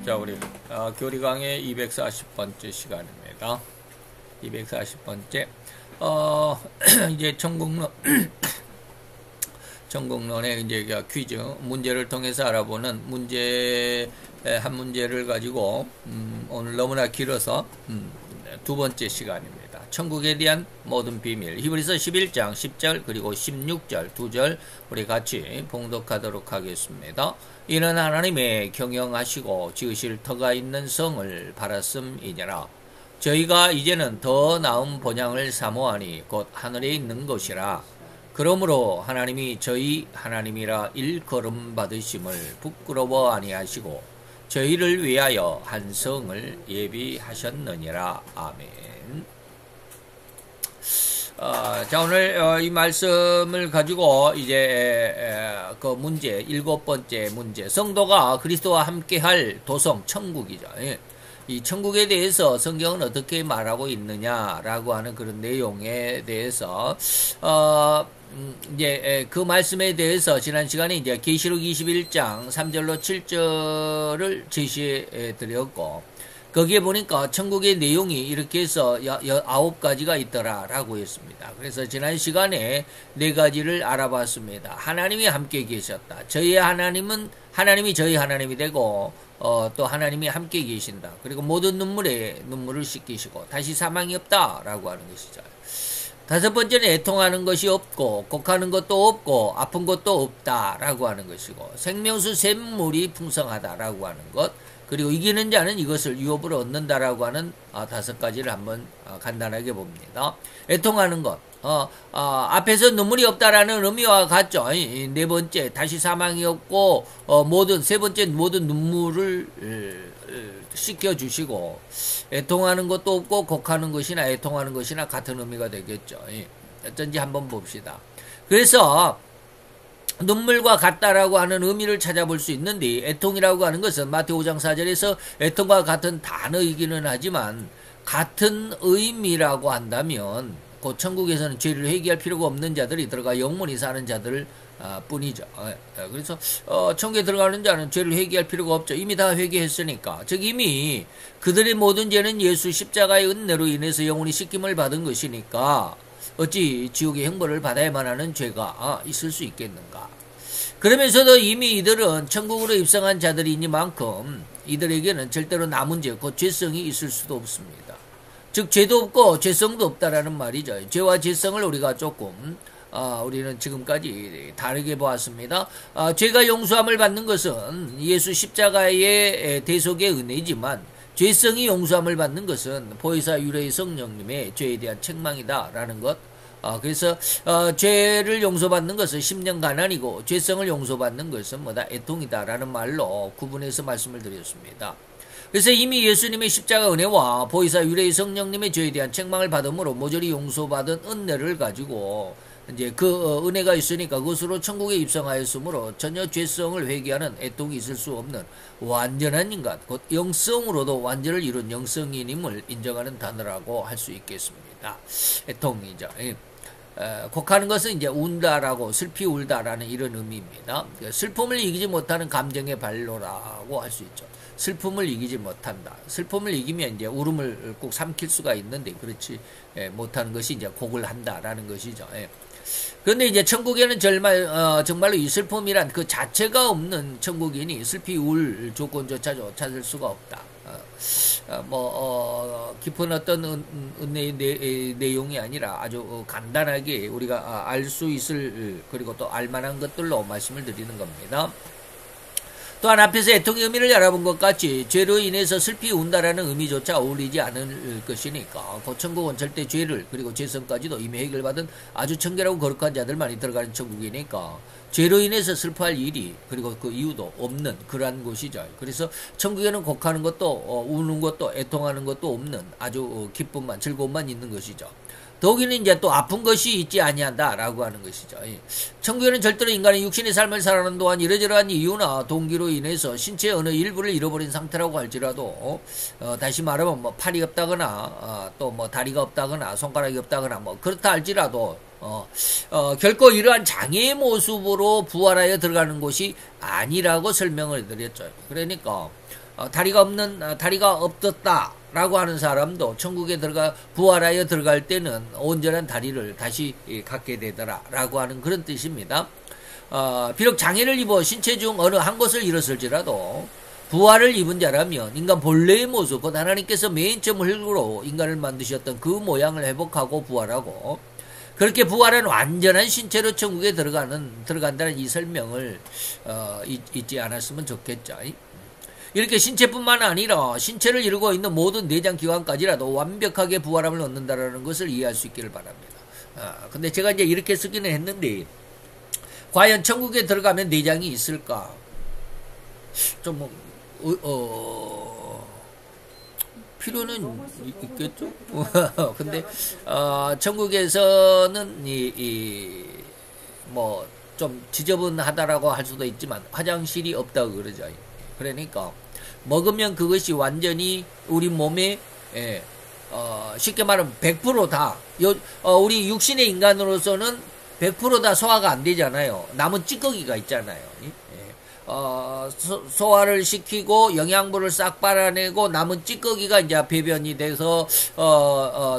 자, 우리 교리 강의 240번째 시간입니다. 240번째. 이제 전국론의 이제 퀴즈 문제를 통해서 알아보는 문제 한 문제를 가지고 오늘 너무나 길어서 두 번째 시간입니다. 천국에 대한 모든 비밀. 히브리서 11장 10절 그리고 16절 두 절 우리 같이 봉독하도록 하겠습니다. 이는 하나님의 경영하시고 지으실 터가 있는 성을 바랐음이니라. 저희가 이제는 더 나은 본향을 사모하니 곧 하늘에 있는 것이라. 그러므로 하나님이 저희 하나님이라 일컬음 받으심을 부끄러워 아니하시고 저희를 위하여 한 성을 예비하셨느니라. 아멘. 자, 오늘 이 말씀을 가지고 이제 그 문제, 7번째 문제, 성도가 그리스도와 함께할 도성 천국이죠. 이 천국에 대해서 성경은 어떻게 말하고 있느냐라고 하는 그런 내용에 대해서 이제 그 말씀에 대해서 지난 시간에 이제 계시록 21장 3절로 7절을 제시해 드렸고, 거기에 보니까 천국의 내용이 이렇게 해서 9가지가 있더라라고 했습니다. 그래서 지난 시간에 4가지를 알아봤습니다. 하나님이 함께 계셨다. 하나님이 저희 하나님이 되고 또 하나님이 함께 계신다. 그리고 모든 눈물에 눈물을 씻기시고 다시 사망이 없다라고 하는 것이죠. 5번째는 애통하는 것이 없고 곡하는 것도 없고 아픈 것도 없다라고 하는 것이고, 생명수 샘물이 풍성하다라고 하는 것, 그리고 이기는 자는 이것을 유업으로 얻는다라고 하는 5가지를 한번 간단하게 봅니다. 애통하는 것, 앞에서 눈물이 없다라는 의미와 같죠. 4번째, 다시 사망이 없고 세 번째 모든 눈물을 씻겨주시고, 애통하는 것도 없고 곡하는 것이나 애통하는 것이나 같은 의미가 되겠죠. 어쩐지 한번 봅시다. 그래서 눈물과 같다라고 하는 의미를 찾아볼 수 있는데, 애통이라고 하는 것은 마태오 5장 4절에서 애통과 같은 단어이기는 하지만 같은 의미라고 한다면 그 천국에서는 죄를 회개할 필요가 없는 자들이 들어가 영원히 사는 자들 뿐이죠. 그래서 천국에 들어가는 자는 죄를 회개할 필요가 없죠. 이미 다 회개했으니까. 즉 이미 그들의 모든 죄는 예수 십자가의 은혜로 인해서 영원히 씻김을 받은 것이니까 어찌 지옥의 형벌을 받아야만 하는 죄가 있을 수 있겠는가. 그러면서도 이미 이들은 천국으로 입성한 자들이니만큼 이들에게는 절대로 남은 죄, 곧 죄성이 있을 수도 없습니다. 즉 죄도 없고 죄성도 없다라는 말이죠. 죄와 죄성을 우리가 조금 우리는 지금까지 다르게 보았습니다. 죄가 용서함을 받는 것은 예수 십자가의 대속의 은혜지만, 죄성이 용서함을 받는 것은 보혜사 유래의 성령님의 죄에 대한 책망이다라는 것. 그래서 죄를 용서받는 것은 심령 가난이고 죄성을 용서받는 것은 애통이다라는 말로 구분해서 말씀을 드렸습니다. 그래서 이미 예수님의 십자가 은혜와 보혜사 유래의 성령님의 죄에 대한 책망을 받음으로 모조리 용서받은 은혜를 가지고 이제 그 은혜가 있으니까 그것으로 천국에 입성하였으므로 전혀 죄성을 회개하는 애통이 있을 수 없는 완전한 인간, 곧 영성으로도 완전을 이룬 영성인임을 인정하는 단어라고 할 수 있겠습니다. 애통이죠. 곡하는 것은 이제 운다라고, 슬피 울다라는 이런 의미입니다. 슬픔을 이기지 못하는 감정의 발로라고 할 수 있죠. 슬픔을 이기지 못한다. 슬픔을 이기면 이제 울음을 꼭 삼킬 수가 있는데 그렇지 못하는 것이 이제 곡을 한다라는 것이죠. 그런데 이제 천국에는 정말로 이 슬픔이란 그 자체가 없는 천국이니 슬피 울 조건조차 찾을 수가 없다. 깊은 어떤 은혜의 내용이 아니라 아주 간단하게 우리가 알 수 있을, 그리고 또 알만한 것들로 말씀을 드리는 겁니다. 또한 앞에서 애통의 의미를 알아본 것 같이 죄로 인해서 슬피 운다라는 의미조차 어울리지 않을 것이니까 그 천국은 절대 죄를, 그리고 죄성까지도 이미 해결받은 아주 청결하고 거룩한 자들만이 들어가는 천국이니까 죄로 인해서 슬퍼할 일이, 그리고 그 이유도 없는 그러한 곳이죠. 그래서 천국에는 곡하는 것도 우는 것도 애통하는 것도 없는 아주 기쁨만, 즐거움만 있는 것이죠. 더욱이는 이제 또 아픈 것이 있지 아니한다라고 하는 것이죠. 천국에는 절대로 인간의 육신의 삶을 살아가는 동안 이러저러한 이유나 동기로 인해서 신체의 어느 일부를 잃어버린 상태라고 할지라도 다시 말하면 팔이 없다거나 또 다리가 없다거나 손가락이 없다거나 그렇다 할지라도 결코 이러한 장애의 모습으로 부활하여 들어가는 곳이 아니라고 설명을 드렸죠. 그러니까 다리가 없었다라고 하는 사람도 천국에 부활하여 들어갈 때는 온전한 다리를 다시 갖게 되더라라고 하는 그런 뜻입니다. 비록 장애를 입어 신체 중 어느 한 곳을 잃었을지라도 부활을 입은 자라면 인간 본래의 모습, 곧 하나님께서 맨 처음 흙으로 인간을 만드셨던 그 모양을 회복하고 부활하고, 그렇게 부활한 완전한 신체로 천국에 들어간다는 이 설명을 잊지 않았으면 좋겠죠. 이렇게 신체뿐만 아니라 신체를 이루고 있는 모든 내장 기관까지라도 완벽하게 부활함을 얻는다라는 것을 이해할 수 있기를 바랍니다. 근데 제가 이제 이렇게 쓰기는 했는데, 과연 천국에 들어가면 내장이 있을까? 좀 필요는 있겠죠. 근데 천국에서는 뭐 좀 지저분하다라고 할 수도 있지만 화장실이 없다고 그러죠. 그러니까 먹으면 그것이 완전히 우리 몸에 쉽게 말하면 100% 다 우리 육신의 인간으로서는 100% 다 소화가 안 되잖아요. 남은 찌꺼기가 있잖아요. 소화를 시키고 영양분을 싹 빨아내고 남은 찌꺼기가 이제 배변이 돼서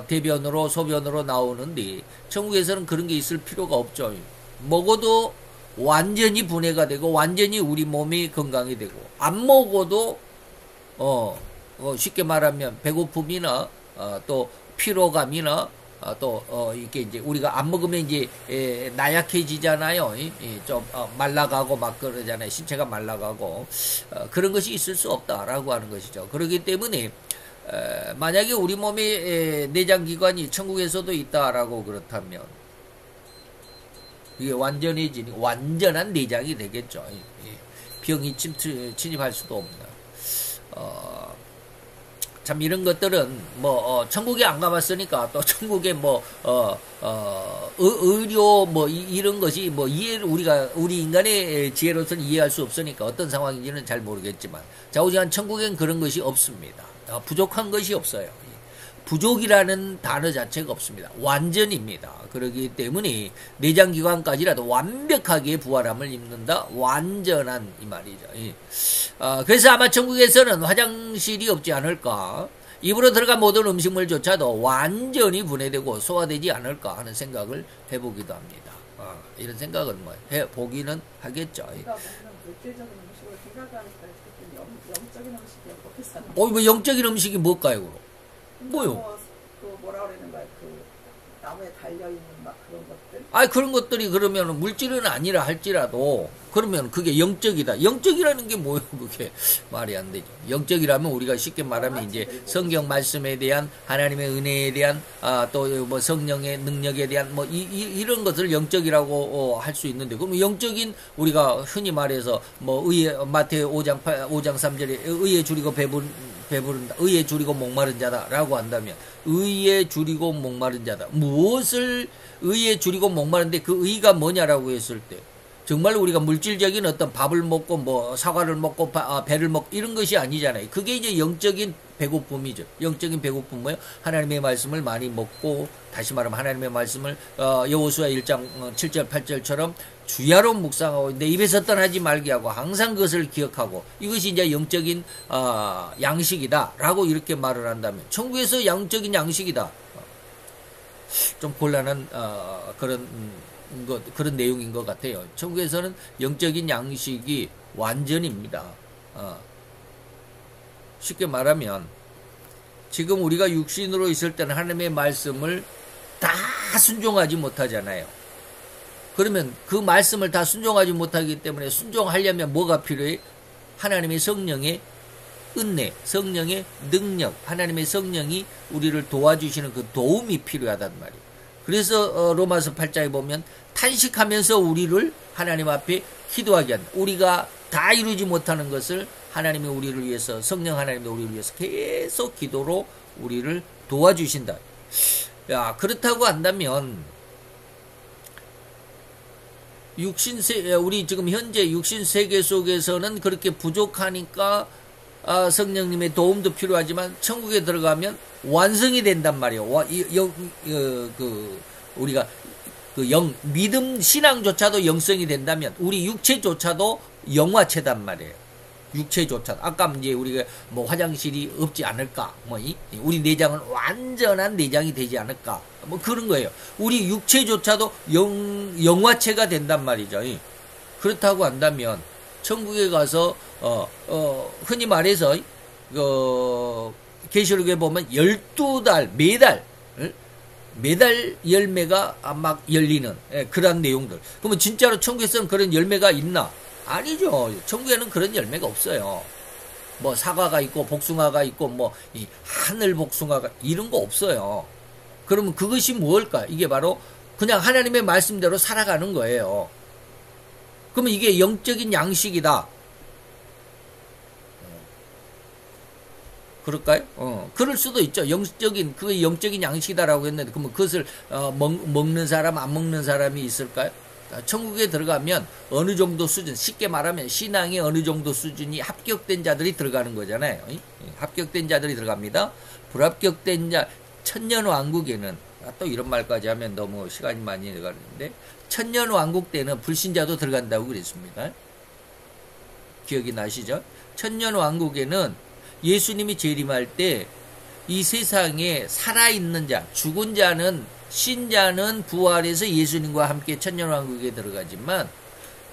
대변으로 소변으로 나오는데, 천국에서는 그런 게 있을 필요가 없죠. 먹어도 완전히 분해가 되고 완전히 우리 몸이 건강이 되고, 안 먹어도 쉽게 말하면 배고픔이나 또 피로감이나 이렇게 이제 우리가 안 먹으면 이제 나약해지잖아요. 좀 말라가고 막 그러잖아요. 신체가 말라가고 그런 것이 있을 수 없다라고 하는 것이죠. 그렇기 때문에 만약에 우리 몸의 내장기관이 천국에서도 있다라고 그렇다면 이게 완전한 내장이 되겠죠. 병이 침입할 수도 없나. 참 이런 것들은 천국에 안 가봤으니까 또 천국에 의료 이런 것이 우리 인간의 지혜로서는 이해할 수 없으니까 어떤 상황인지는 잘 모르겠지만, 좌우지간 천국엔 그런 것이 없습니다. 부족한 것이 없어요. 부족이라는 단어 자체가 없습니다. 완전입니다. 그렇기 때문에 내장기관까지라도 완벽하게 부활함을 입는다. 완전한 이 말이죠. 그래서 아마 천국에서는 화장실이 없지 않을까. 입으로 들어간 모든 음식물조차도 완전히 분해되고 소화되지 않을까 하는 생각을 해보기도 합니다. 이런 생각은 해보기는 하겠죠. 그러니까 물질적인 음식을 생각하니까 영적인 음식이 어떻게 사는 뭐 영적인 음식이 뭘까요, 그럼? 뭐요? 뭐라 그러는 거야? 나무에 달려있는 막 그런 것들? 그런 것들이 그러면 물질은 아니라 할지라도, 그러면 그게 영적이다. 영적이라는 게 뭐예요? 그게 말이 안 되죠. 영적이라면 우리가 쉽게 말하면 이제 성경 말씀에 대한 하나님의 은혜에 대한 또 성령의 능력에 대한 이런 것을 영적이라고 할 수 있는데, 그럼 영적인 우리가 흔히 말해서 마태오 5장 3절에 의에 줄이고 배부른다. 의에 줄이고 목마른 자다라고 한다면, 의에 줄이고 목마른 자다. 무엇을 의에 줄이고 목마른데 그 의가 뭐냐라고 했을 때, 정말 우리가 물질적인 어떤 밥을 먹고 사과를 먹고 배를 먹고 이런 것이 아니잖아요. 그게 이제 영적인 배고픔이죠. 영적인 배고픔 뭐예요? 하나님의 말씀을 많이 먹고, 다시 말하면 하나님의 말씀을 여호수아 1장 7절 8절처럼 주야로 묵상하고 내 입에서 떠나지 말게 하고 항상 그것을 기억하고, 이것이 이제 영적인 양식이다라고 이렇게 말을 한다면, 천국에서 영적인 양식이다. 좀 곤란한 그런 내용인 것 같아요. 천국에서는 영적인 양식이 완전입니다. 쉽게 말하면 지금 우리가 육신으로 있을 때는 하나님의 말씀을 다 순종하지 못하잖아요. 그러면 그 말씀을 다 순종하지 못하기 때문에 순종하려면 뭐가 필요해? 하나님의 성령의 은혜, 성령의 능력, 하나님의 성령이 우리를 도와주시는 그 도움이 필요하단 말이에요. 그래서 로마서 8장에 보면 탄식하면서 우리를 하나님 앞에 기도하게 한다. 우리가 다 이루지 못하는 것을 하나님이 우리를 위해서, 성령 하나님이 우리를 위해서 계속 기도로 우리를 도와주신다. 그렇다고 한다면 우리 지금 현재 육신 세계 속에서는 그렇게 부족하니까 성령님의 도움도 필요하지만 천국에 들어가면 완성이 된단 말이에요. 우리가 믿음 신앙조차도 영성이 된다면 우리 육체조차도 영화체단 말이에요. 육체조차. 아까 이제 우리가 뭐 화장실이 없지 않을까, 우리 내장은 완전한 내장이 되지 않을까, 뭐 그런 거예요. 우리 육체조차도 영화체가 된단 말이죠. 그렇다고 한다면 천국에 가서 흔히 말해서 계시록에 보면 12달 매달 열매가 막 열리는 그런 내용들. 그러면 진짜로 천국에서는 그런 열매가 있나? 아니죠. 천국에는 그런 열매가 없어요. 뭐 사과가 있고 복숭아가 있고 뭐 이 하늘 복숭아가 이런 거 없어요. 그러면 그것이 무엇일까? 이게 바로 그냥 하나님의 말씀대로 살아가는 거예요. 그러면 이게 영적인 양식이다. 그럴까요? 그럴 수도 있죠. 그게 영적인 양식이다라고 했는데, 그러면 그것을, 먹는 사람, 안 먹는 사람이 있을까요? 천국에 들어가면 어느 정도 수준, 쉽게 말하면 신앙의 어느 정도 수준이 합격된 자들이 들어가는 거잖아요. 합격된 자들이 들어갑니다. 불합격된 자, 천년왕국에는, 또 이런 말까지 하면 너무 시간이 많이 들어가는데, 천년왕국 때는 불신자도 들어간다고 그랬습니다. 기억이 나시죠? 천년왕국에는 예수님이 재림할 때 이 세상에 살아있는 자, 죽은 자는, 신자는 부활해서 예수님과 함께 천년왕국에 들어가지만,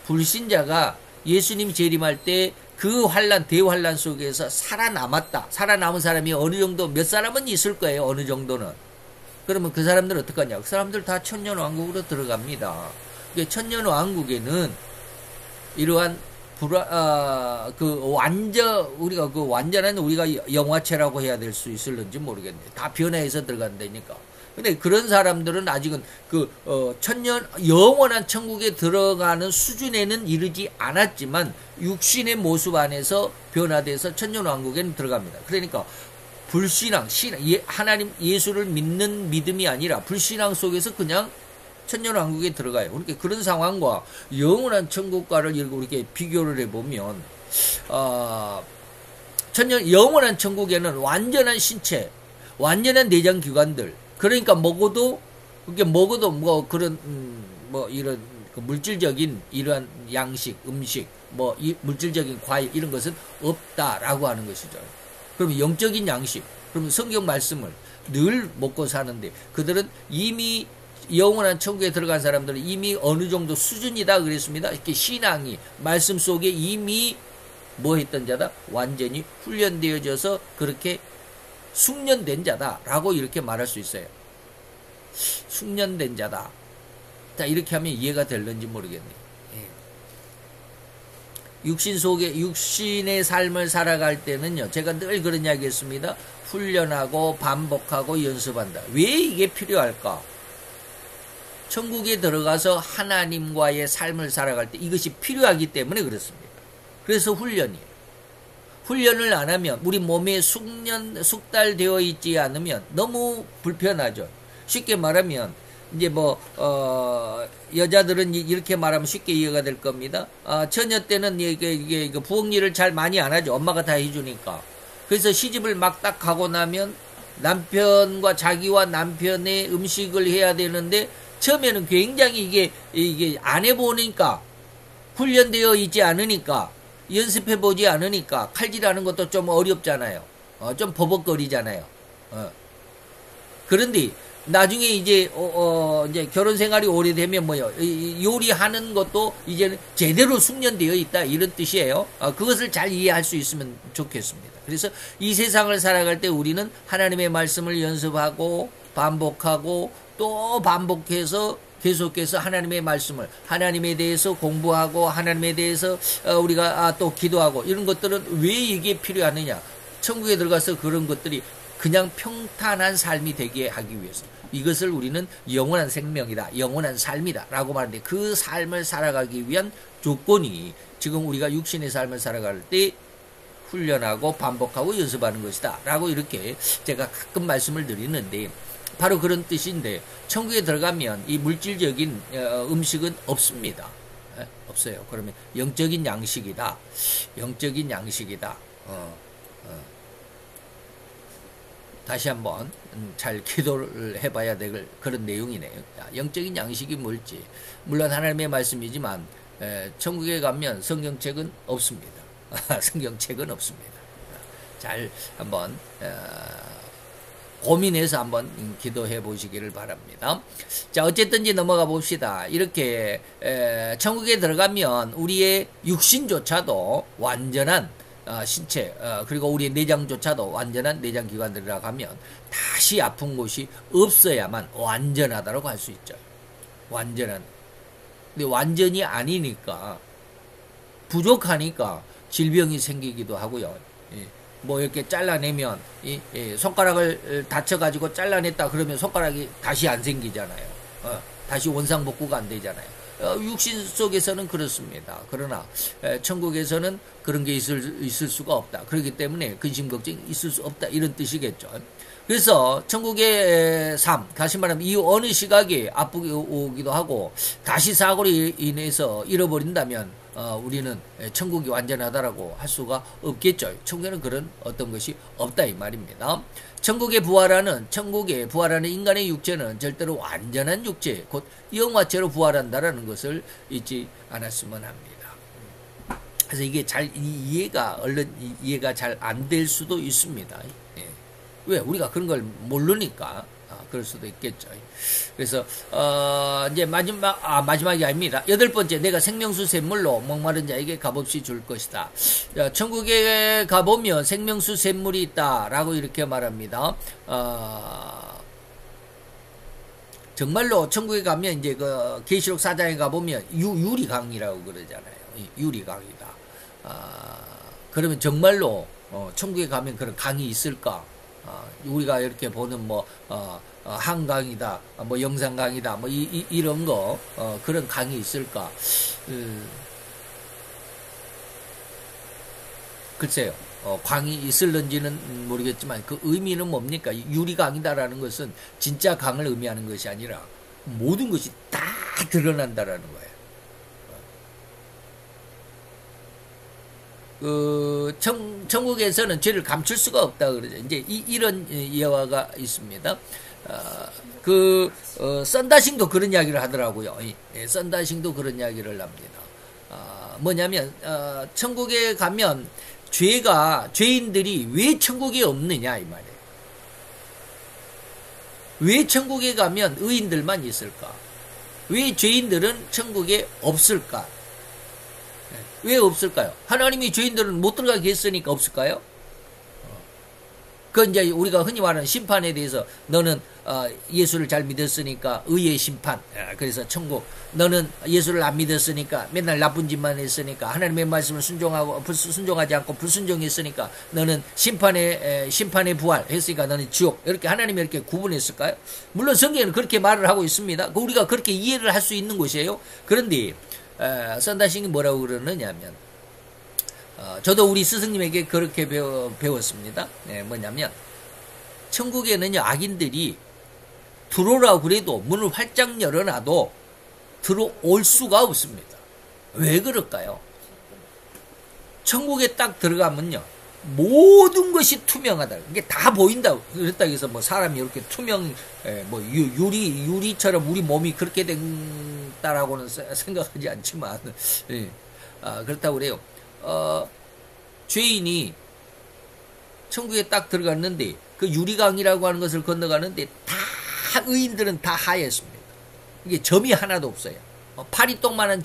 불신자가 예수님이 재림할 때 그 대환란 속에서 살아남았다. 살아남은 사람이 어느 정도, 몇 사람은 있을 거예요. 어느 정도는. 그러면 그 사람들 어떡하냐? 그 사람들 다 천년왕국으로 들어갑니다. 천년왕국에는 이러한 우리가 완전한 우리가 영화체라고 해야 될 수 있을는지 모르겠네. 다 변해서 들어간다니까. 근데 그런 사람들은 아직은 영원한 천국에 들어가는 수준에는 이르지 않았지만, 육신의 모습 안에서 변화돼서 천년왕국에는 들어갑니다. 그러니까, 불신앙, 하나님, 예수를 믿는 믿음이 아니라 불신앙 속에서 그냥 천년왕국에 들어가요. 그렇게 그런 상황과 영원한 천국과를 이렇게 비교를 해보면, 영원한 천국에는 완전한 신체, 완전한 내장 기관들, 그러니까 먹어도 뭐 그런, 이런 물질적인 이러한 양식, 음식, 물질적인 과일, 이런 것은 없다라고 하는 것이죠. 그러면 영적인 양식, 그러면 성경 말씀을 늘 먹고 사는데, 그들은 이미 영원한 천국에 들어간 사람들은 이미 어느 정도 수준이다 그랬습니다. 이렇게 신앙이 말씀 속에 이미 뭐 했던 자다? 완전히 훈련되어져서 그렇게 숙련된 자다라고 이렇게 말할 수 있어요. 숙련된 자다. 자, 이렇게 하면 이해가 될는지 모르겠네요. 육신의 삶을 살아갈 때는요, 제가 늘 그런 이야기 했습니다. 훈련하고 반복하고 연습한다. 왜 이게 필요할까? 천국에 들어가서 하나님과의 삶을 살아갈 때 이것이 필요하기 때문에 그렇습니다. 그래서 훈련을 안 하면, 우리 몸에 숙달되어 있지 않으면 너무 불편하죠. 쉽게 말하면, 이제 여자들은 이렇게 말하면 쉽게 이해가 될 겁니다. 처녀 때는 이게 부엌일을 잘 많이 안 하죠. 엄마가 다 해주니까. 그래서 시집을 막 딱 가고 나면 남편과 자기와 남편의 음식을 해야 되는데, 처음에는 굉장히 이게 안 해보니까, 훈련되어 있지 않으니까, 연습해보지 않으니까, 칼질하는 것도 좀 어렵잖아요. 좀 버벅거리잖아요. 그런데, 나중에 이제 결혼 생활이 오래되면 요리하는 것도 이제는 제대로 숙련되어 있다, 이런 뜻이에요. 그것을 잘 이해할 수 있으면 좋겠습니다. 그래서 이 세상을 살아갈 때 우리는 하나님의 말씀을 연습하고, 반복하고, 또 반복해서 계속해서 하나님의 말씀을, 하나님에 대해서 공부하고, 하나님에 대해서 우리가 또 기도하고, 이런 것들은 왜 이게 필요하느냐? 천국에 들어가서 그런 것들이 그냥 평탄한 삶이 되게 하기 위해서, 이것을 우리는 영원한 생명이다, 영원한 삶이다 라고 말하는데, 그 삶을 살아가기 위한 조건이 지금 우리가 육신의 삶을 살아갈 때 훈련하고 반복하고 연습하는 것이다 라고 이렇게 제가 가끔 말씀을 드리는데, 바로 그런 뜻인데, 천국에 들어가면 이 물질적인 음식은 없습니다. 없어요. 그러면 영적인 양식이다. 영적인 양식이다. 다시 한번 잘 기도를 해봐야 될 그런 내용이네요. 영적인 양식이 뭘지. 물론 하나님의 말씀이지만 천국에 가면 성경책은 없습니다. 성경책은 없습니다. 잘 한번 고민해서 한번 기도해 보시기를 바랍니다. 자, 어쨌든지 넘어가 봅시다. 이렇게 천국에 들어가면 우리의 육신조차도 완전한 신체, 그리고 우리의 내장조차도 완전한 내장 기관들이라고 하면 다시 아픈 곳이 없어야만 완전하다고 할 수 있죠. 완전한. 근데 완전히 아니니까, 부족하니까 질병이 생기기도 하고요. 뭐 이렇게 잘라내면 손가락을 다쳐가지고 잘라냈다 그러면 손가락이 다시 안 생기잖아요. 다시 원상복구가 안 되잖아요. 육신 속에서는 그렇습니다. 그러나 천국에서는 그런 게 있을 수가 없다. 그렇기 때문에 근심 걱정이 있을 수 없다. 이런 뜻이겠죠. 그래서 천국의 삶, 다시 말하면 이 어느 시각에 아프게 오기도 하고 다시 사고로 인해서 잃어버린다면 우리는 천국이 완전하다라고 할 수가 없겠죠. 천국에는 그런 어떤 것이 없다 이 말입니다. 천국에 부활하는 인간의 육체는 절대로 완전한 육체, 곧 영화체로 부활한다라는 것을 잊지 않았으면 합니다. 그래서 이게 잘 이해가 잘 안 될 수도 있습니다. 왜? 우리가 그런 걸 모르니까. 그럴 수도 있겠죠. 그래서, 이제 마지막이 아닙니다. 8번째, 내가 생명수 샘물로 목마른 자에게 값없이 줄 것이다. 천국에 가보면 생명수 샘물이 있다. 라고 이렇게 말합니다. 정말로 천국에 가면 이제 그 계시록 4장에 가보면 유리강이라고 그러잖아요. 유리강이다. 그러면 정말로 천국에 가면 그런 강이 있을까? 우리가 이렇게 보는 한강이다, 영산강이다, 이런 거, 그런 강이 있을까? 글쎄요, 강이 있을런지는 모르겠지만 그 의미는 뭡니까? 유리강이다라는 것은 진짜 강을 의미하는 것이 아니라 모든 것이 다 드러난다라는 거예요. 천국에서는 죄를 감출 수가 없다 그러죠. 이제 이런 예화가 있습니다. 썬다싱도 그런 이야기를 하더라고요. 썬다싱도 그런 이야기를 합니다. 뭐냐면, 천국에 가면 죄인들이 왜 천국에 없느냐, 이 말이에요. 왜 천국에 가면 의인들만 있을까? 왜 죄인들은 천국에 없을까? 왜 없을까요? 하나님이 죄인들은 못 들어가게 했으니까 없을까요? 그 이제 우리가 흔히 말하는 심판에 대해서 너는 예수를 잘 믿었으니까 의의 심판. 그래서 천국. 너는 예수를 안 믿었으니까 맨날 나쁜 짓만 했으니까 하나님의 말씀을 순종하지 않고 불순종했으니까 너는 심판의 부활 했으니까 너는 지옥. 이렇게 하나님이 이렇게 구분했을까요? 물론 성경에는 그렇게 말을 하고 있습니다. 우리가 그렇게 이해를 할 수 있는 것이에요. 그런데 썬다싱이 뭐라고 그러느냐 하면 저도 우리 스승님에게 그렇게 배웠습니다. 뭐냐면 천국에는요 악인들이 들어오라고 그래도 문을 활짝 열어놔도 들어올 수가 없습니다. 왜 그럴까요? 천국에 딱 들어가면요 모든 것이 투명하다. 이게 다 보인다. 그랬다 해서 사람이 이렇게 유리처럼 우리 몸이 그렇게 된다라고는 생각하지 않지만, 그렇다고 그래요. 죄인이 천국에 딱 들어갔는데, 그 유리강이라고 하는 것을 건너가는데, 의인들은 다 하였습니다. 이게 점이 하나도 없어요. 파리똥만한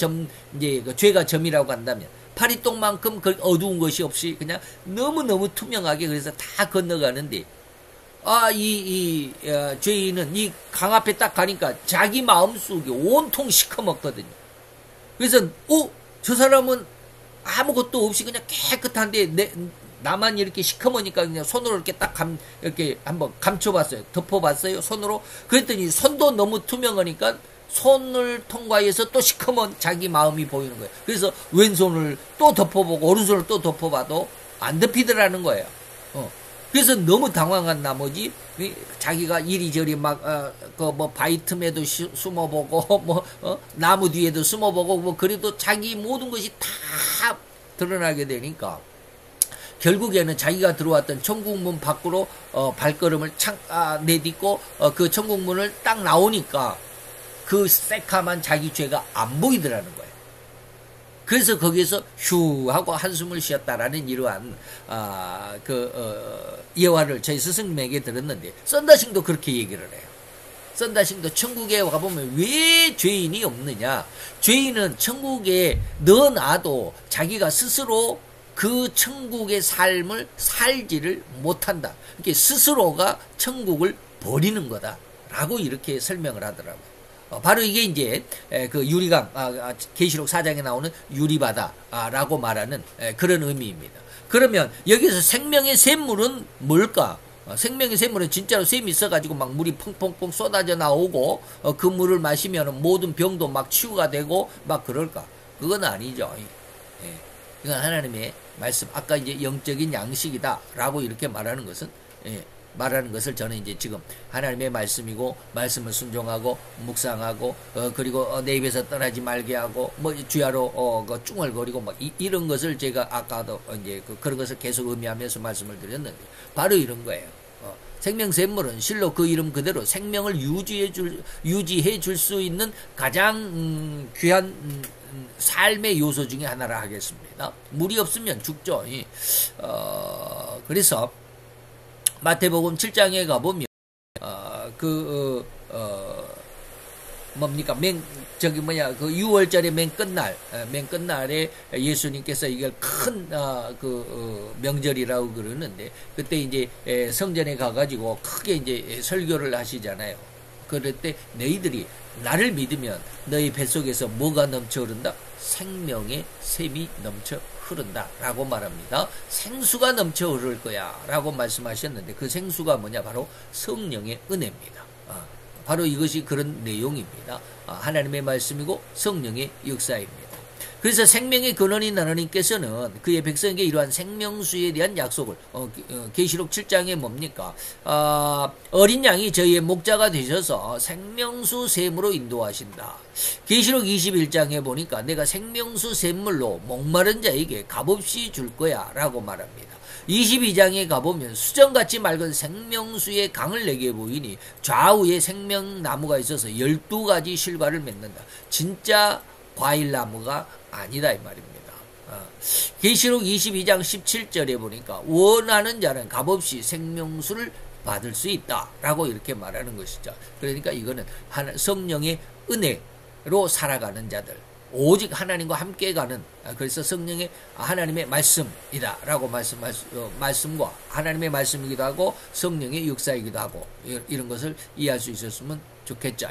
이제 죄가 점이라고 한다면, 파리똥만큼 어두운 것이 없이 그냥 너무너무 투명하게 그래서 다 건너가는데 죄인은 이 강 앞에 딱 가니까 자기 마음속이 온통 시커멓거든요. 그래서 저 사람은 아무것도 없이 그냥 깨끗한데 나만 이렇게 시커머니까 그냥 손으로 이렇게 이렇게 한번 감춰봤어요. 덮어봤어요. 손으로. 그랬더니 손도 너무 투명하니까 손을 통과해서 또 시커먼 자기 마음이 보이는 거예요. 그래서 왼손을 또 덮어보고 오른손을 또 덮어봐도 안 덮이더라는 거예요. 그래서 너무 당황한 나머지 자기가 이리저리 바위 틈에도 숨어보고 나무 뒤에도 숨어보고 그래도 자기 모든 것이 다 드러나게 되니까 결국에는 자기가 들어왔던 천국문 밖으로 발걸음을 내딛고 그 천국문을 딱 나오니까 그 새카만 자기 죄가 안 보이더라는 거예요. 그래서 거기에서 휴 하고 한숨을 쉬었다라는 이러한 예화를 저희 스승님에게 들었는데 썬다싱도 그렇게 얘기를 해요. 썬다싱도 천국에 가보면 왜 죄인이 없느냐? 죄인은 천국에 넣어놔도 자기가 스스로 그 천국의 삶을 살지를 못한다. 이렇게 스스로가 천국을 버리는 거다라고 이렇게 설명을 하더라고요. 바로 이게 이제 그 유리강 계시록 4장에 나오는 유리바다라고 말하는 그런 의미입니다. 그러면 여기서 생명의 샘물은 뭘까? 생명의 샘물은 진짜로 샘이 있어가지고 막 물이 펑펑펑 쏟아져 나오고 그 물을 마시면 모든 병도 막 치유가 되고 막 그럴까? 그건 아니죠. 이건 하나님의 말씀. 아까 이제 영적인 양식이다라고 이렇게 말하는 것은 말하는 것을 저는 이제 지금 하나님의 말씀이고 말씀을 순종하고 묵상하고 그리고 내 입에서 떠나지 말게 하고 뭐 주야로 그 쭝얼거리고 막 이런 것을 제가 아까도 이제 그런 것을 계속 의미하면서 말씀을 드렸는데 바로 이런 거예요. 생명샘물은 실로 그 이름 그대로 생명을 유지해 줄 수 있는 가장 귀한 삶의 요소 중에 하나라 하겠습니다. 물이 없으면 죽죠. 그래서 마태복음 7장에 가보면 뭡니까 그 6월절의 맨 끝날에 예수님께서 이걸 큰 명절이라고 그러는데 그때 이제 성전에 가가지고 크게 이제 설교를 하시잖아요. 그럴 때 너희들이 나를 믿으면 너희 뱃속에서 뭐가 넘쳐 흐른다? 생명의 샘이 넘쳐 흐른다 라고 말합니다. 생수가 넘쳐 흐를 거야 라고 말씀하셨는데 그 생수가 뭐냐? 바로 성령의 은혜입니다. 바로 이것이 그런 내용입니다. 하나님의 말씀이고 성령의 역사입니다. 그래서 생명의 근원인 하나님께서는 그의 백성에게 이러한 생명수에 대한 약속을 계시록 7장에 뭡니까? 어린 양이 저희의 목자가 되셔서 생명수 샘으로 인도하신다. 계시록 21장에 보니까 내가 생명수 샘물로 목마른 자에게 값없이 줄 거야 라고 말합니다. 22장에 가보면 수정같이 맑은 생명수의 강을 내게 보이니 좌우에 생명나무가 있어서 12가지 실과를 맺는다. 진짜 과일나무가 아니다 이 말입니다. 계시록 22장 17절에 보니까 원하는 자는 값없이 생명수를 받을 수 있다라고 이렇게 말하는 것이죠. 그러니까 이거는 성령의 은혜로 살아가는 자들, 오직 하나님과 함께 가는, 그래서 성령의 하나님의 말씀이다라고 말씀과 하나님의 말씀이기도 하고 성령의 역사이기도 하고 이런 것을 이해할 수 있었으면 좋겠죠.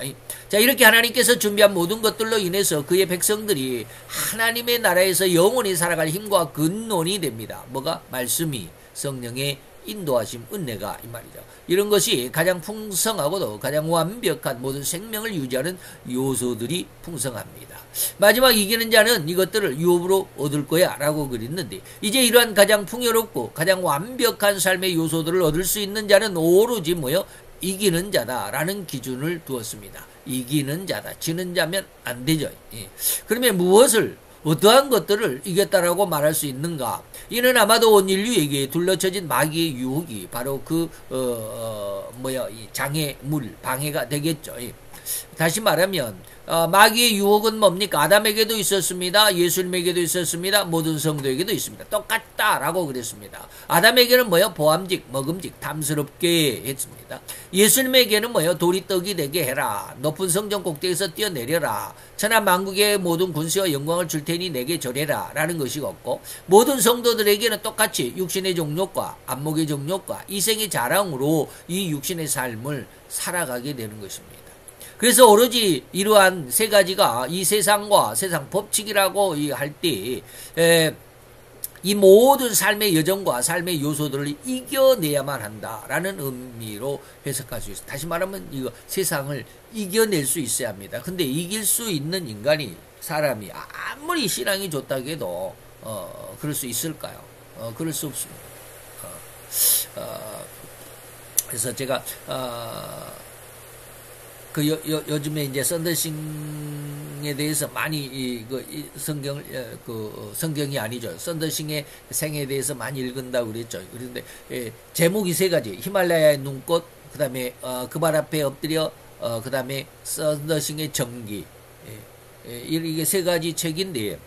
자, 이렇게 하나님께서 준비한 모든 것들로 인해서 그의 백성들이 하나님의 나라에서 영원히 살아갈 힘과 근원이 됩니다. 뭐가? 말씀이, 성령의 인도하심, 은혜가 이 말이죠. 이런 것이 가장 풍성하고도 가장 완벽한 모든 생명을 유지하는 요소들이 풍성합니다. 마지막 이기는 자는 이것들을 유업으로 얻을 거야 라고 그랬는데 이제 이러한 가장 풍요롭고 가장 완벽한 삶의 요소들을 얻을 수 있는 자는 오로지 뭐요? 이기는 자다라는 기준을 두었습니다. 이기는 자다. 지는 자면 안 되죠. 그러면 무엇을 어떠한 것들을 이겼다라고 말할 수 있는가? 이는 아마도 온 인류에게 둘러쳐진 마귀의 유혹이 바로 이 장애물, 방해가 되겠죠. 다시 말하면 마귀의 유혹은 뭡니까? 아담에게도 있었습니다. 예수님에게도 있었습니다. 모든 성도에게도 있습니다. 똑같다라고 그랬습니다. 아담에게는 뭐요? 보암직, 먹음직, 탐스럽게 했습니다. 예수님에게는 뭐요? 돌이 떡이 되게 해라. 높은 성전 꼭대기에서 뛰어내려라. 천하 만국의 모든 군세와 영광을 줄 테니 내게 절해라. 라는 것이 없고 모든 성도들에게는 똑같이 육신의 정욕과 안목의 정욕과 이생의 자랑으로 이 육신의 삶을 살아가게 되는 것입니다. 그래서 오로지 이러한 세 가지가 이 세상과 세상 법칙이라고 할 때 이 모든 삶의 여정과 삶의 요소들을 이겨내야만 한다라는 의미로 해석할 수 있어요. 다시 말하면 이거 세상을 이겨낼 수 있어야 합니다. 근데 이길 수 있는 사람이 아무리 신앙이 좋다고 해도 그럴 수 있을까요? 그럴 수 없습니다. 그래서 제가 요즘에 이제 썬더싱에 대해서 많이 성경이 아니죠. 썬더싱의 생에 대해서 많이 읽은다고 그랬죠. 그런데 제목이 세 가지. 히말라야의 눈꽃, 그 다음에 그 발 앞에 엎드려, 그 다음에 썬더싱의 정기. 이게 세 가지 책인데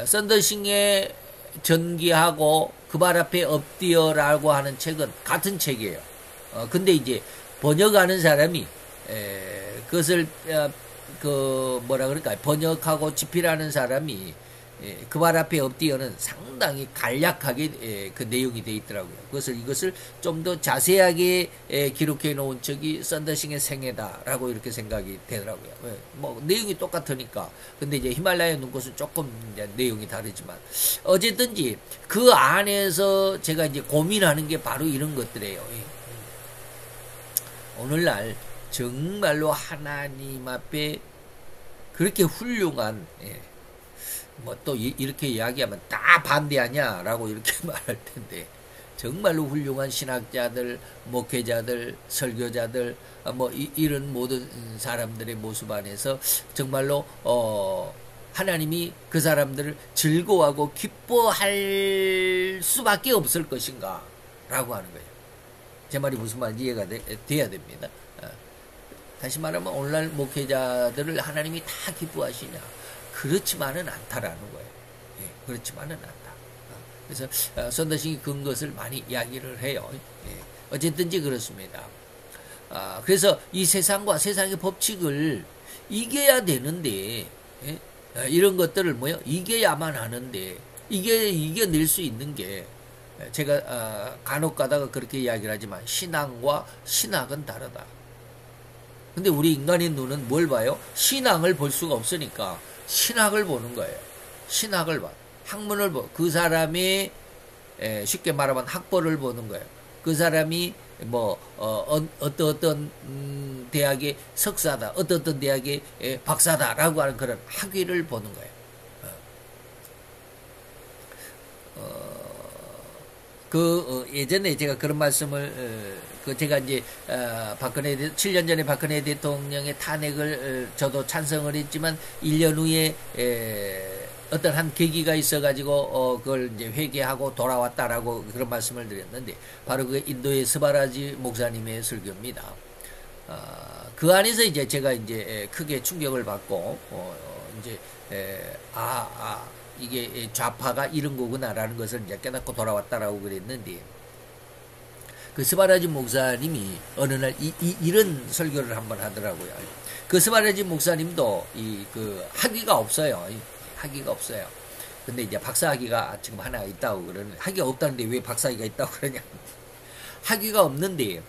썬더싱의 전기하고 그 발 앞에 엎드려라고 하는 책은 같은 책이에요. 근데 이제 번역하는 사람이 그것을 그 뭐라 그럴까 번역하고 집필하는 사람이 그 발 앞에 엎드려는 상당히 간략하게 그 내용이 되어 있더라고요. 이것을 좀 더 자세하게 기록해 놓은 책이 썬더싱의 생애다라고 이렇게 생각이 되더라고요. 뭐 내용이 똑같으니까. 근데 이제 히말라야 눈꽃은 조금 이제 내용이 다르지만 어쨌든지 그 안에서 제가 이제 고민하는 게 바로 이런 것들이에요. 오늘날 정말로 하나님 앞에 그렇게 훌륭한 뭐 또 이렇게 이야기하면 다 반대하냐라고 이렇게 말할 텐데 정말로 훌륭한 신학자들, 목회자들, 설교자들 뭐 이런 모든 사람들의 모습 안에서 정말로 하나님이 그 사람들을 즐거워하고 기뻐할 수밖에 없을 것인가 라고 하는 거예요. 제 말이 무슨 말인지 이해가 돼야 됩니다. 다시 말하면 오늘날 목회자들을 하나님이 다 기뻐하시냐? 그렇지만은 않다라는 거예요. 그렇지만은 않다. 그래서 썬더싱이 그런 것을 많이 이야기를 해요. 어쨌든지 그렇습니다. 그래서 이 세상과 세상의 법칙을 이겨야 되는데 이런 것들을 이겨야만 하는데 이겨낼 수 있는 게 제가 간혹 가다가 그렇게 이야기를 하지만 신앙과 신학은 다르다. 근데 우리 인간의 눈은 뭘 봐요? 신앙을 볼 수가 없으니까 신학을 보는 거예요. 신학을 봐. 학문을 보. 그 사람이 쉽게 말하면 학벌을 보는 거예요. 그 사람이 뭐 어떤 대학의 석사다, 어떤 대학의 박사다라고 하는 그런 학위를 보는 거예요. 예전에 제가 그런 말씀을, 제가 이제, 7년 전에 박근혜 대통령의 탄핵을, 저도 찬성을 했지만, 1년 후에, 어떤 한 계기가 있어가지고, 그걸 이제 회개하고 돌아왔다라고 그런 말씀을 드렸는데, 바로 그 인도의 스바라지 목사님의 설교입니다. 그 안에서 이제 제가 이제 크게 충격을 받고, 이제, 이게 좌파가 이런 거구나라는 것을 이제 깨닫고 돌아왔다라고 그랬는데, 그 스바라지 목사님이 어느 날 이런 설교를 한번 하더라고요. 그 스바라지 목사님도 학위가 없어요. 학위가 없어요. 근데 이제 박사학위가 지금 하나 있다고 그러는, 학위가 없다는데 왜 박사학위가 있다고 그러냐. 학위가 없는데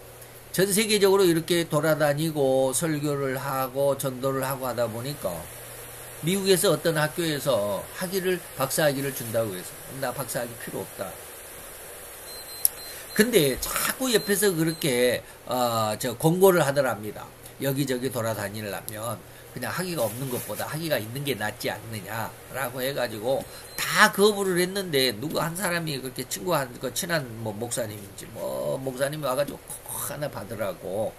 전 세계적으로 이렇게 돌아다니고 설교를 하고 전도를 하고 하다 보니까 미국에서 어떤 학교에서 박사학위를 준다고 해서 나 박사학위 필요 없다. 근데 자꾸 옆에서 그렇게 공고를 하더랍니다. 여기저기 돌아다니려면 그냥 학위가 없는 것보다 학위가 있는 게 낫지 않느냐라고 해가지고 다 거부를 했는데 누구 한 사람이 그렇게 친한 목사님인지 목사님이 와가지고 콕 하나 받으라고.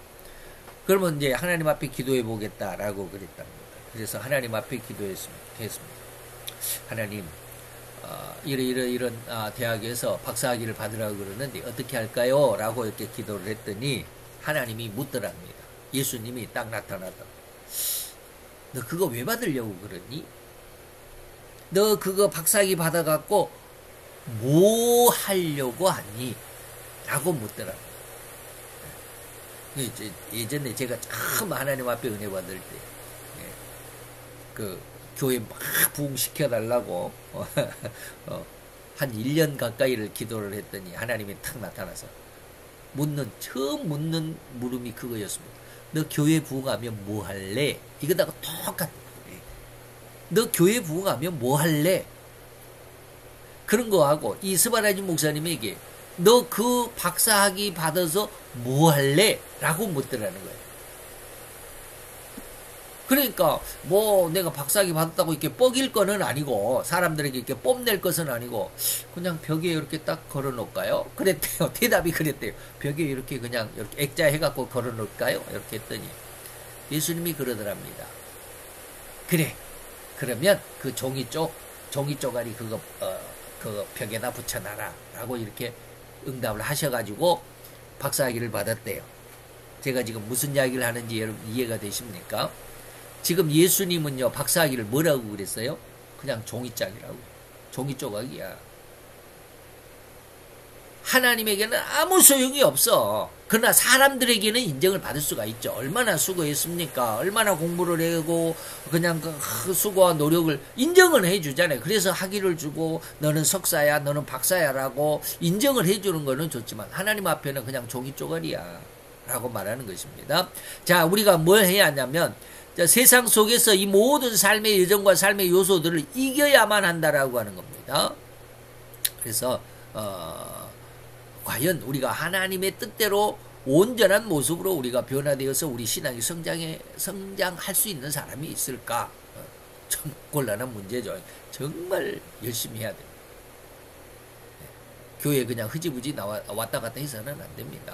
그러면 이제 하나님 앞에 기도해 보겠다라고 그랬답니다. 그래서 하나님 앞에 기도했습니다. 하나님, 이런 대학에서 박사학위를 받으라고 그러는데 어떻게 할까요? 라고 이렇게 기도를 했더니 하나님이 묻더랍니다. 예수님이 딱 나타나다. 너 그거 왜 받으려고 그러니? 너 그거 박사학위 받아갖고 뭐 하려고 하니? 라고 묻더랍니다. 예전에 제가 처음 하나님 앞에 은혜 받을 때 교회 막 부흥시켜달라고, 한 1년 가까이를 기도를 했더니 하나님이 탁 나타나서 처음 묻는 물음이 그거였습니다. 너 교회 부흥하면 뭐 할래? 이거다가 똑같아. 너 교회 부흥하면 뭐 할래? 그런 거하고, 이 스바라지 목사님에게 너 그 박사학위 받아서 뭐 할래? 라고 묻더라는 거예요. 그러니까 내가 박사학위 받았다고 이렇게 뻐길 거는 아니고 사람들에게 이렇게 뽐낼 것은 아니고 그냥 벽에 이렇게 딱 걸어 놓을까요? 그랬대요. 대답이 그랬대요. 벽에 이렇게 그냥 이렇게 액자 해갖고 걸어 놓을까요? 이렇게 했더니 예수님이 그러더랍니다. 그래. 그러면 그 종이 쪼가리 그거 벽에다 붙여놔라. 라고 이렇게 응답을 하셔가지고 박사학위를 받았대요. 제가 지금 무슨 이야기를 하는지 여러분 이해가 되십니까? 지금 예수님은요, 박사학위를 뭐라고 그랬어요? 그냥 종이짝이라고. 종이 조각이야. 하나님에게는 아무 소용이 없어. 그러나 사람들에게는 인정을 받을 수가 있죠. 얼마나 수고했습니까? 얼마나 공부를 하고 그냥 그 수고와 노력을 인정을 해주잖아요. 그래서 학위를 주고 너는 석사야, 너는 박사야라고 인정을 해주는 거는 좋지만 하나님 앞에는 그냥 종이 쪼가리야 라고 말하는 것입니다. 자, 우리가 뭘 해야 하냐면 세상 속에서 이 모든 삶의 여정과 삶의 요소들을 이겨야만 한다라고 하는 겁니다. 그래서 과연 우리가 하나님의 뜻대로 온전한 모습으로 우리가 변화되어서 우리 신앙이 성장할 수 있는 사람이 있을까? 참 곤란한 문제죠. 정말 열심히 해야 됩니다. 교회 그냥 흐지부지 왔다 갔다 해서는 안 됩니다.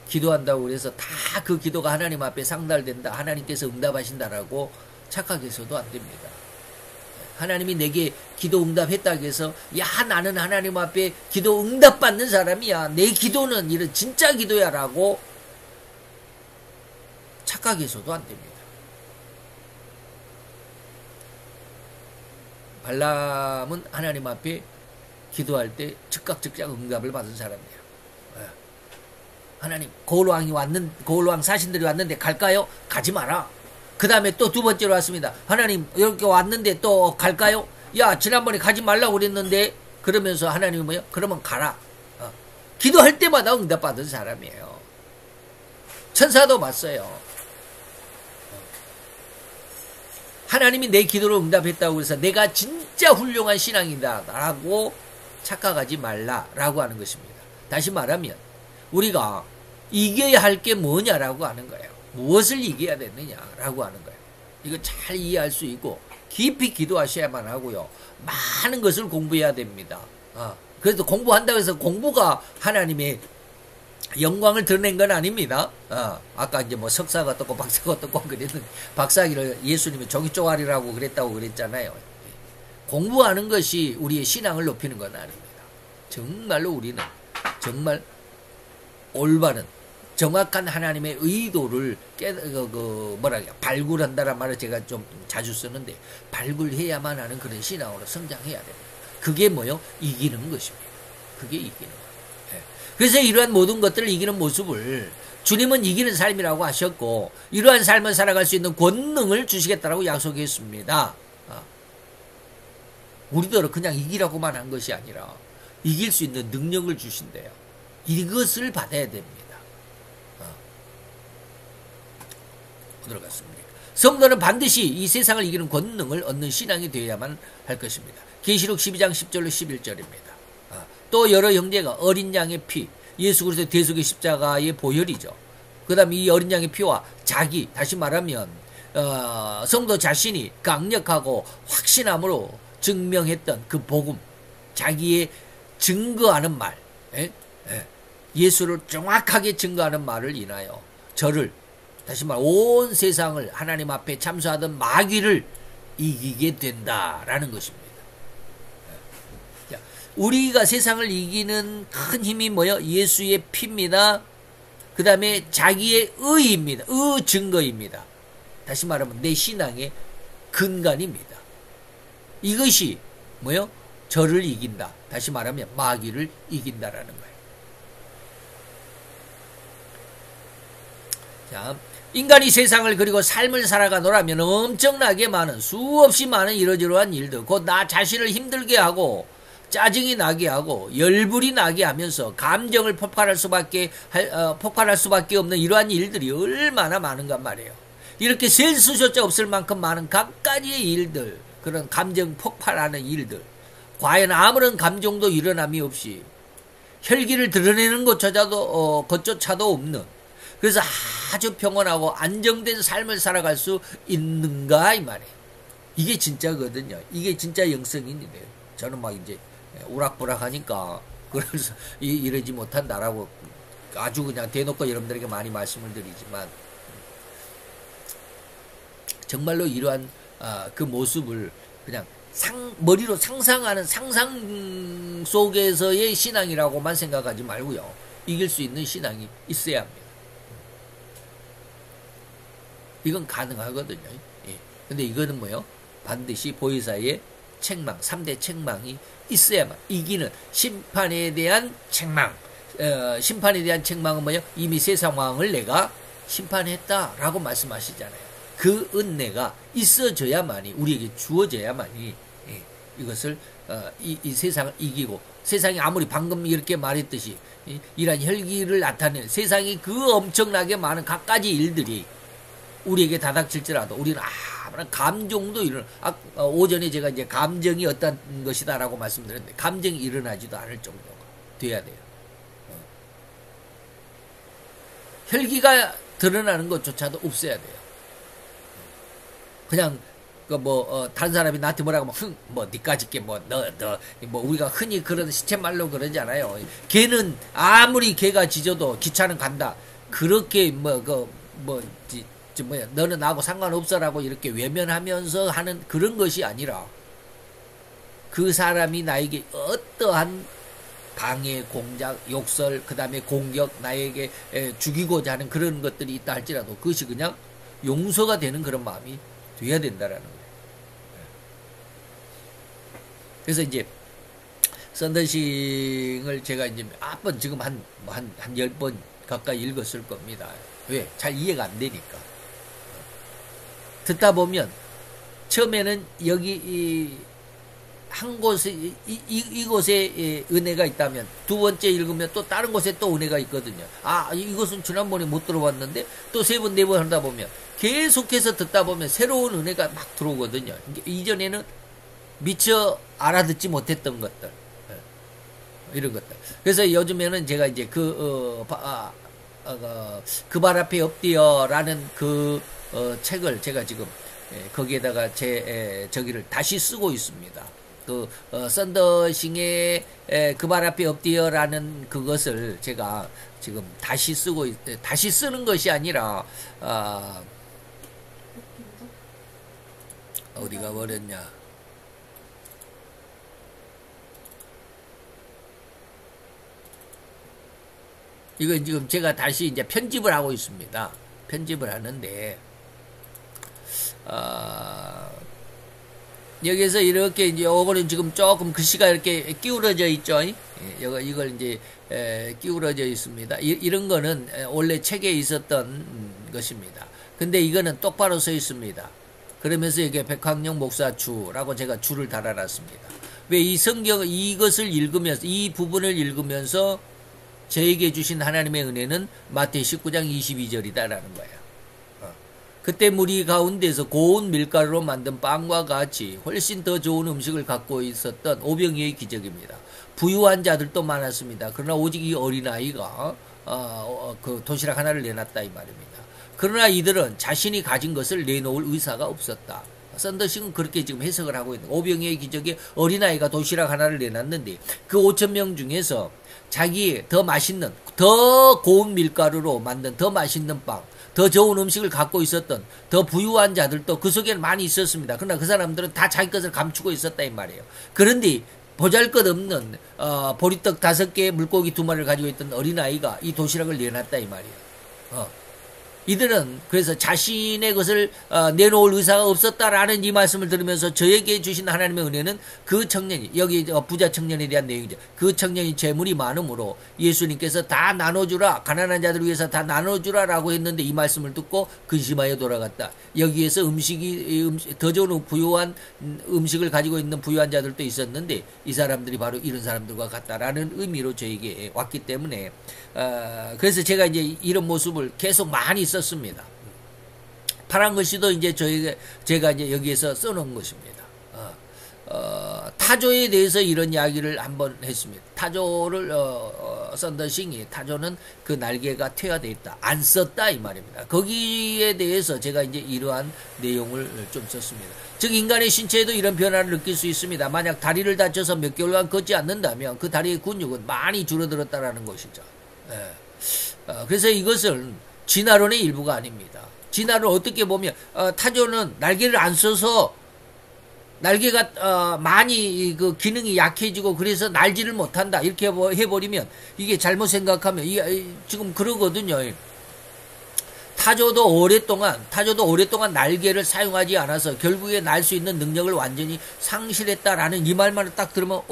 기도한다고 그래서 다 그 기도가 하나님 앞에 상달된다, 하나님께서 응답하신다라고 착각해서도 안 됩니다. 하나님이 내게 기도 응답했다고 해서 야 나는 하나님 앞에 기도 응답받는 사람이야, 내 기도는 이런 진짜 기도야 라고 착각해서도 안 됩니다. 발람은 하나님 앞에 기도할 때 즉각 응답을 받은 사람이에요. 하나님, 고울왕 사신들이 왔는데 갈까요? 가지 마라. 그 다음에 또 두 번째로 왔습니다. 하나님, 이렇게 왔는데 또 갈까요? 야, 지난번에 가지 말라고 그랬는데, 그러면서 하나님이 뭐요? 그러면 가라. 기도할 때마다 응답받은 사람이에요. 천사도 봤어요. 하나님이 내 기도를 응답했다고 해서 내가 진짜 훌륭한 신앙이다 라고 착각하지 말라라고 하는 것입니다. 다시 말하면 우리가 이겨야 할 게 뭐냐라고 하는 거예요. 무엇을 이겨야 되느냐라고 하는 거예요. 이거 잘 이해할 수 있고 깊이 기도하셔야만 하고요. 많은 것을 공부해야 됩니다. 그래도 공부한다고 해서 공부가 하나님의 영광을 드러낸 건 아닙니다. 아까 이제 뭐 석사가 어떻고 박사가 어떻고 그랬는데 박사기를 예수님이 종이 쪼가리라고 그랬다고 그랬잖아요. 공부하는 것이 우리의 신앙을 높이는 건 아닙니다. 정말로 우리는 정말 올바른 정확한 하나님의 의도를 발굴한다는 말을 제가 좀 자주 쓰는데 발굴해야만 하는 그런 신앙으로 성장해야 됩니다. 그게 뭐요? 이기는 것입니다. 그게 이기는 거예요. 그래서 이러한 모든 것들을 이기는 모습을 주님은 이기는 삶이라고 하셨고 이러한 삶을 살아갈 수 있는 권능을 주시겠다라고 약속했습니다. 우리들은 그냥 이기라고만 한 것이 아니라 이길 수 있는 능력을 주신대요. 이것을 받아야 됩니다. 들어갔습니다. 성도는 반드시 이 세상을 이기는 권능을 얻는 신앙이 되어야만 할 것입니다. 계시록 12장 10절로 11절입니다. 또 여러 형제가 어린 양의 피, 예수 그리스도의 대속의 십자가의 보혈이죠. 그 다음 이 어린 양의 피와 자기, 다시 말하면 성도 자신이 강력하고 확신함으로 증명했던 그 복음, 자기의 증거하는 말, 예수를 정확하게 증거하는 말을 인하여 저를 다시 말해 온 세상을 하나님 앞에 참수하던 마귀를 이기게 된다라는 것입니다. 우리가 세상을 이기는 큰 힘이 뭐예요? 예수의 피입니다. 그 다음에 자기의 의입니다. 의 증거입니다. 다시 말하면 내 신앙의 근간입니다. 이것이 뭐예요? 저를 이긴다. 다시 말하면 마귀를 이긴다라는 거예요. 자, 인간이 세상을 그리고 삶을 살아가노라면 엄청나게 많은 수없이 많은 이러저러한 일들, 곧 나 자신을 힘들게 하고 짜증이 나게 하고 열불이 나게 하면서 감정을 폭발할 수밖에 없는 이러한 일들이 얼마나 많은가 말이에요. 이렇게 셀 수조차 없을 만큼 많은 각가지의 일들, 그런 감정 폭발하는 일들, 과연 아무런 감정도 일어남이 없이 혈기를 드러내는 것조차도 없는, 그래서 아주 평온하고 안정된 삶을 살아갈 수 있는가 이 말이에요. 이게 진짜거든요. 이게 진짜 영성인데요. 저는 막 이제 우락부락하니까 그래서 이러지 못한다라고 아주 그냥 대놓고 여러분들에게 많이 말씀을 드리지만 정말로 이러한 그 모습을 그냥 머리로 상상하는 상상 속에서의 신앙이라고만 생각하지 말고요. 이길 수 있는 신앙이 있어야 합니다. 이건 가능하거든요. 예. 근데 이거는 뭐요? 반드시 보혜사의 책망, 3대 책망이 있어야만 이기는 심판에 대한 책망. 심판에 대한 책망은 뭐냐? 이미 세상 왕을 내가 심판했다라고 말씀하시잖아요. 그 은혜가 있어져야만이, 우리에게 주어져야만이 이것을 이 세상을 이기고, 세상이 아무리 방금 이렇게 말했듯이 이러한 혈기를 나타내는 세상이 그 엄청나게 많은 갖가지 일들이 우리에게 다닥칠지라도 우리는 아무런 감정도 오전에 제가 이제 감정이 어떤 것이다라고 말씀드렸는데, 감정이 일어나지도 않을 정도가 돼야 돼요. 혈기가 드러나는 것조차도 없어야 돼요. 그냥 다른 사람이 나한테 뭐라고 니까짓 게 우리가 흔히 그런 시쳇말로 그러잖아요. 걔는 아무리 걔가 지져도 기차는 간다. 그렇게 너는 나하고 상관없어라고 이렇게 외면하면서 하는 그런 것이 아니라, 그 사람이 나에게 어떠한 방해, 공작, 욕설, 그 다음에 공격, 나에게 죽이고자 하는 그런 것들이 있다 할지라도 그것이 그냥 용서가 되는 그런 마음이 돼야 된다라는 거예요. 그래서 이제 썬더싱을 제가 이제 몇 번, 지금 한 10번 가까이 읽었을 겁니다. 왜? 잘 이해가 안 되니까. 듣다 보면 처음에는 여기 한 곳에 이곳에 은혜가 있다면 두 번째 읽으면 또 다른 곳에 또 은혜가 있거든요. 이것은 지난번에 못 들어봤는데 또 세 번, 네 번 하다 보면 계속해서 듣다 보면 새로운 은혜가 막 들어오거든요. 이전에는 미처 알아듣지 못했던 것들, 이런 것들. 그래서 요즘에는 제가 이제 그 발 앞에 엎드려라는 책을 제가 지금 거기에다가 저기를 다시 쓰고 있습니다. 썬더싱의 그 발 앞에 엎드려라는 그것을 제가 지금 다시 쓰는 것이 아니라, 어디가 버렸냐. 이건 지금 제가 다시 이제 편집을 하고 있습니다. 편집을 하는데, 여기서 이렇게 이제 요거는 지금 조금 글씨가 이렇게 끼우러져 있죠. 이걸 이제 끼우러져 있습니다. 이런 거는 원래 책에 있었던 것입니다. 근데 이거는 똑바로 써 있습니다. 그러면서 이게 백황영 목사 주라고 제가 주를 달아놨습니다. 왜 이 성경 이것을 읽으면서, 이 부분을 읽으면서 저에게 주신 하나님의 은혜는 마태오 19장 22절이다라는 거예요. 그때 무리 가운데서 고운 밀가루로 만든 빵과 같이 훨씬 더 좋은 음식을 갖고 있었던 오병이어의 기적입니다. 부유한 자들도 많았습니다. 그러나 오직 이 어린아이가 그 도시락 하나를 내놨다 이 말입니다. 그러나 이들은 자신이 가진 것을 내놓을 의사가 없었다. 썬더싱은 그렇게 지금 해석을 하고 있는, 오병이어의 기적에 어린아이가 도시락 하나를 내놨는데 그 5,000명 중에서 자기 더 맛있는, 더 고운 밀가루로 만든 더 맛있는 빵, 더 좋은 음식을 갖고 있었던 더 부유한 자들도 그 속에는 많이 있었습니다. 그러나 그 사람들은 다 자기 것을 감추고 있었다 이 말이에요. 그런데 보잘것없는 보리떡 5개, 물고기 2마리를 가지고 있던 어린아이가 이 도시락을 내놨다 이 말이에요. 이들은 그래서 자신의 것을 내놓을 의사가 없었다라는 이 말씀을 들으면서 저에게 주신 하나님의 은혜는 그 청년이, 여기 부자 청년에 대한 내용이죠. 그 청년이 재물이 많으므로 예수님께서 다 나눠주라, 가난한 자들을 위해서 다 나눠주라라고 했는데 이 말씀을 듣고 근심하여 돌아갔다. 여기에서 더 좋은 부유한 음식을 가지고 있는 부유한 자들도 있었는데 이 사람들이 바로 이런 사람들과 같다라는 의미로 저에게 왔기 때문에, 그래서 제가 이제 이런 모습을 계속 많이 썼습니다. 파란 글씨도 이제 제가 이제 여기에서 써놓은 것입니다. 타조에 대해서 이런 이야기를 한번 했습니다. 타조를 썬더싱이, 타조는 그 날개가 퇴화되어 있다, 안 썼다 이 말입니다. 거기에 대해서 제가 이제 이러한 내용을 좀 썼습니다. 즉 인간의 신체에도 이런 변화를 느낄 수 있습니다. 만약 다리를 다쳐서 몇 개월간 걷지 않는다면 그 다리의 근육은 많이 줄어들었다라는 것이죠. 그래서 이것은 진화론의 일부가 아닙니다. 진화론 어떻게 보면 타조는 날개를 안 써서 날개가 많이 그 기능이 약해지고 그래서 날지를 못한다 이렇게 해버리면 이게 잘못 생각하면 지금 그러거든요. 타조도 오랫동안 날개를 사용하지 않아서 결국에 날 수 있는 능력을 완전히 상실했다라는 이 말만 딱 들으면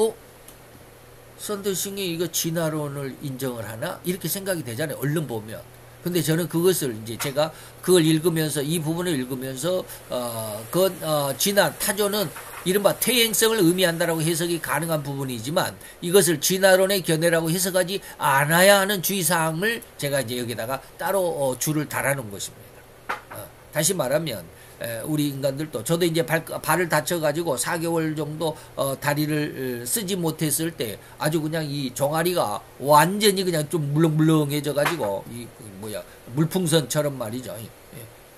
썬더싱이 이거 진화론을 인정을 하나? 이렇게 생각이 되잖아요. 얼른 보면. 근데 저는 그것을 이제 제가 그걸 읽으면서 이 부분을 읽으면서 진화 타조는 이른바 퇴행성을 의미한다라고 해석이 가능한 부분이지만 이것을 진화론의 견해라고 해석하지 않아야 하는 주의사항을 제가 이제 여기다가 따로 줄을 달아놓은 것입니다. 다시 말하면 우리 인간들도 저도 이제 발을 다쳐가지고 4개월 정도 다리를 쓰지 못했을 때 아주 그냥 이 종아리가 완전히 그냥 좀 물렁물렁해져가지고 물풍선처럼 말이죠.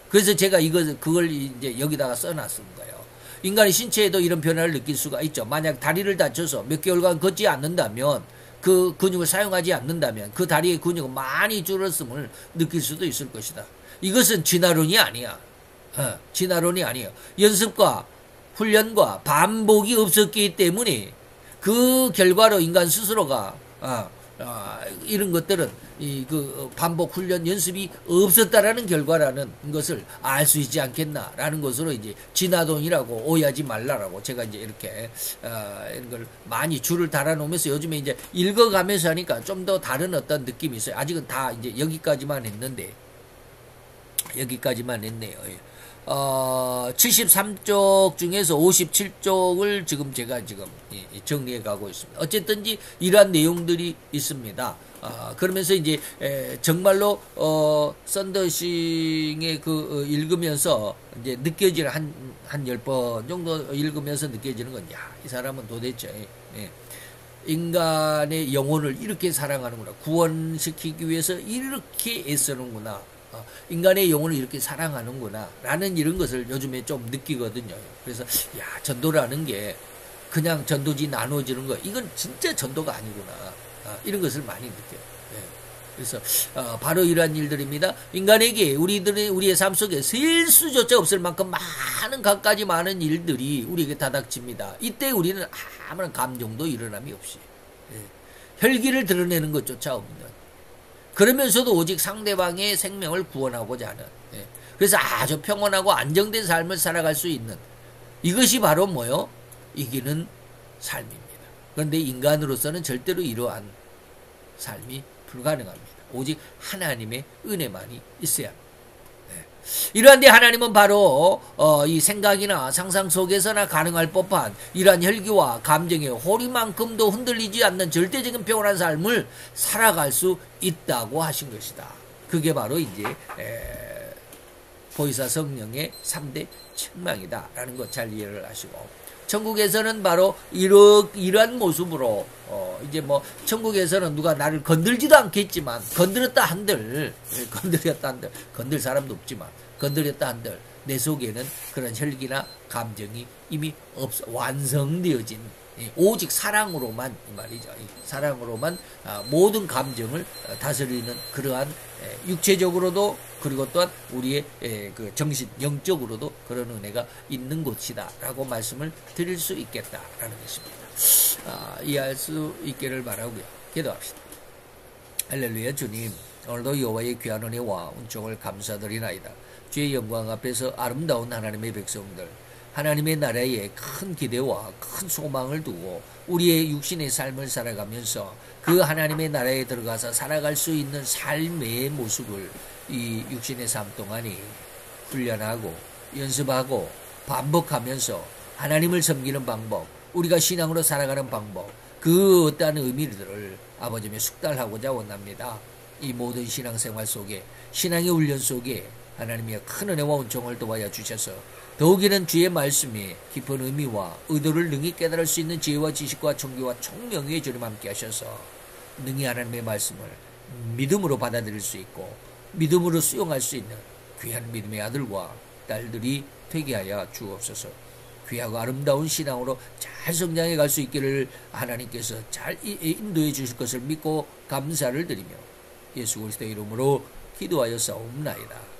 그래서 제가 그걸 이제 여기다가 써놨습니다. 인간의 신체에도 이런 변화를 느낄 수가 있죠. 만약 다리를 다쳐서 몇 개월간 걷지 않는다면 그 근육을 사용하지 않는다면 그 다리의 근육은 많이 줄었음을 느낄 수도 있을 것이다. 이것은 진화론이 아니야. 진화론이 아니에요. 연습과 훈련과 반복이 없었기 때문에 그 결과로 인간 스스로가 이런 것들은 반복 훈련 연습이 없었다라는 결과라는 것을 알 수 있지 않겠나라는 것으로 이제 진화론이라고 오해하지 말라라고 제가 이제 이렇게 이런 걸 많이 줄을 달아놓으면서 요즘에 이제 읽어가면서 하니까 좀 더 다른 어떤 느낌이 있어요. 아직은 다 이제 여기까지만 했네요. 73쪽 중에서 57쪽을 제가 정리해 가고 있습니다. 어쨌든지 이러한 내용들이 있습니다. 그러면서 이제 정말로 썬더싱의 읽으면서 이제 느껴지는 한 10번 정도 읽으면서 느껴지는 건 이 사람은 도대체 인간의 영혼을 이렇게 사랑하는구나. 구원시키기 위해서 이렇게 애쓰는구나. 인간의 영혼을 이렇게 사랑하는구나 라는 이런 것을 요즘에 좀 느끼거든요. 그래서 전도라는 게 그냥 전도지 나눠지는 거 이건 진짜 전도가 아니구나 이런 것을 많이 느껴요. 그래서 바로 이러한 일들입니다. 인간에게 우리의 삶 속에 셀 수조차 없을 만큼 갖가지 많은 일들이 우리에게 다닥칩니다. 이때 우리는 아무런 감정도 일어남이 없이 혈기를 드러내는 것조차 없는, 그러면서도 오직 상대방의 생명을 구원하고자 하는, 그래서 아주 평온하고 안정된 삶을 살아갈 수 있는 이것이 바로 이기는 삶입니다. 그런데 인간으로서는 절대로 이러한 삶이 불가능합니다. 오직 하나님의 은혜만이 있어야 합니다. 이러한데 하나님은 바로 이 생각이나 상상 속에서나 가능할 법한 이러한 혈기와 감정의 호리만큼도 흔들리지 않는 절대적인 평온한 삶을 살아갈 수 있다고 하신 것이다. 그게 바로 이제 보이사 성령의 3대 책망이다라는 것 잘 이해를 하시고, 천국에서는 바로 이러한 모습으로 이제 천국에서는 누가 나를 건들지도 않겠지만 건드렸다 한들 건들 사람도 없지만 건드렸다 한들 내 속에는 그런 혈기나 감정이 이미 완성되어진 오직 사랑으로만 이 말이죠. 사랑으로만 모든 감정을 다스리는 그러한 육체적으로도 그리고 또한 우리의 그 정신 영적으로도 그런 은혜가 있는 곳이다라고 말씀을 드릴 수 있겠다라는 것입니다. 이해할 수 있기를 바라고요. 기도합시다. 할렐루야. 주님, 오늘도 여호와의 귀한 은혜와 은총을 감사드리나이다. 주의 영광 앞에서 아름다운 하나님의 백성들, 하나님의 나라에 큰 기대와 큰 소망을 두고 우리의 육신의 삶을 살아가면서 그 하나님의 나라에 들어가서 살아갈 수 있는 삶의 모습을 이 육신의 삶 동안에 훈련하고 연습하고 반복하면서 하나님을 섬기는 방법, 우리가 신앙으로 살아가는 방법, 그 어떠한 의미들을 아버지께 숙달하고자 원합니다. 이 모든 신앙생활 속에, 신앙의 훈련 속에 하나님의 큰 은혜와 은총을 도와여 주셔서 더욱이는 주의 말씀에 깊은 의미와 의도를 능히 깨달을 수 있는 지혜와 지식과 총기와 총명의 주님 함께 하셔서 능히 하나님의 말씀을 믿음으로 받아들일 수 있고 믿음으로 수용할 수 있는 귀한 믿음의 아들과 딸들이 되게 하여 주옵소서. 귀하고 아름다운 신앙으로 잘 성장해 갈 수 있기를 하나님께서 잘 인도해 주실 것을 믿고 감사를 드리며 예수 그리스도의 이름으로 기도하여 싸움나이다.